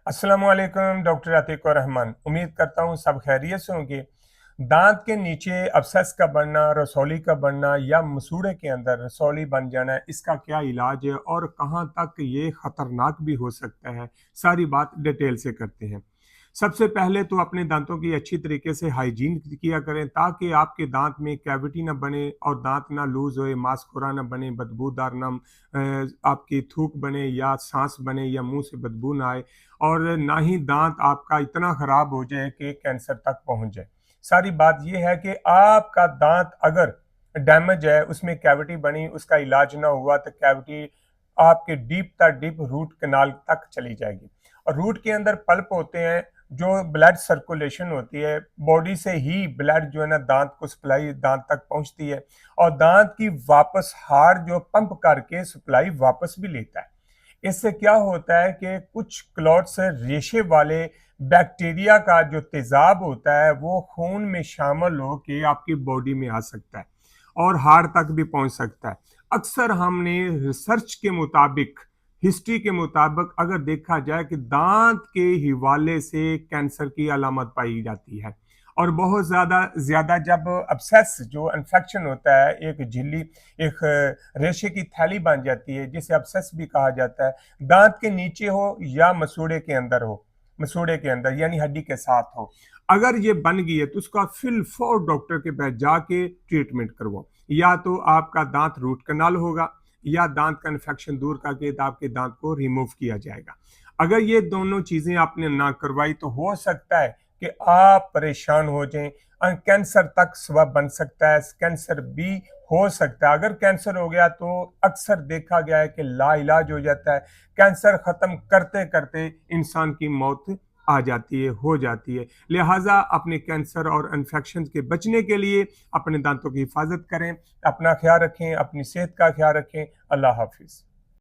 अस्सलामुअलैकुम डॉक्टर अतीक और रहमान। उम्मीद करता हूँ सब खैरियत से होंगे। दांत के नीचे अब्सेस का बनना, रसौली का बनना या मसूड़े के अंदर रसौली बन जाना, इसका क्या इलाज है और कहाँ तक ये खतरनाक भी हो सकता है, सारी बात डिटेल से करते हैं। सबसे पहले तो अपने दांतों की अच्छी तरीके से हाइजीन किया करें ताकि आपके दांत में कैविटी ना बने और दांत ना लूज होए, मास्कुरा ना बने, बदबूदार ना आपकी थूक बने या सांस बने या मुंह से बदबू ना आए, और ना ही दांत आपका इतना खराब हो जाए कि कैंसर तक पहुंच जाए। सारी बात यह है कि आपका दांत अगर डैमेज है, उसमें कैविटी बनी, उसका इलाज ना हुआ तो कैविटी आपके डीप तक डीप रूट कनाल तक चली जाएगी। और रूट के अंदर पल्प होते हैं, जो ब्लड सर्कुलेशन होती है, बॉडी से ही ब्लड जो है ना दांत को सप्लाई दांत तक पहुंचती है और दांत की वापस हार्ट जो पंप करके सप्लाई वापस भी लेता है। इससे क्या होता है कि कुछ क्लॉट्स रेशे वाले बैक्टीरिया का जो तेजाब होता है वो खून में शामिल हो के आपकी बॉडी में आ सकता है और हार्ट तक भी पहुंच सकता है। अक्सर हमने रिसर्च के मुताबिक, हिस्ट्री के मुताबिक अगर देखा जाए कि दांत के हिवाले से कैंसर की अलामत पाई जाती है। और बहुत ज्यादा ज्यादा जब अब्सेस जो इन्फेक्शन होता है, एक झिल्ली, एक रेशे की थैली बन जाती है जिसे अब्सेस भी कहा जाता है, दांत के नीचे हो या मसूड़े के अंदर हो, मसूड़े के अंदर यानी हड्डी के साथ हो, अगर ये बन गई है तो उसका फिल फॉर डॉक्टर के पास जाके ट्रीटमेंट करवाओ। या तो आपका दांत रूट कनाल होगा या दांत का इन्फेक्शन दूर करके आपके दांत को रिमूव किया जाएगा। अगर ये दोनों चीजें आपने ना करवाई तो हो सकता है कि आप परेशान हो जाएं, कैंसर तक सबब बन सकता है, कैंसर भी हो सकता है। अगर कैंसर हो गया तो अक्सर देखा गया है कि लाइलाज हो जाता है, कैंसर खत्म करते करते इंसान की मौत आ जाती है, हो जाती है। लिहाजा अपने कैंसर और इन्फेक्शन के बचने के लिए अपने दांतों की हिफाजत करें, अपना ख्याल रखें, अपनी सेहत का ख्याल रखें। अल्लाह हाफिज।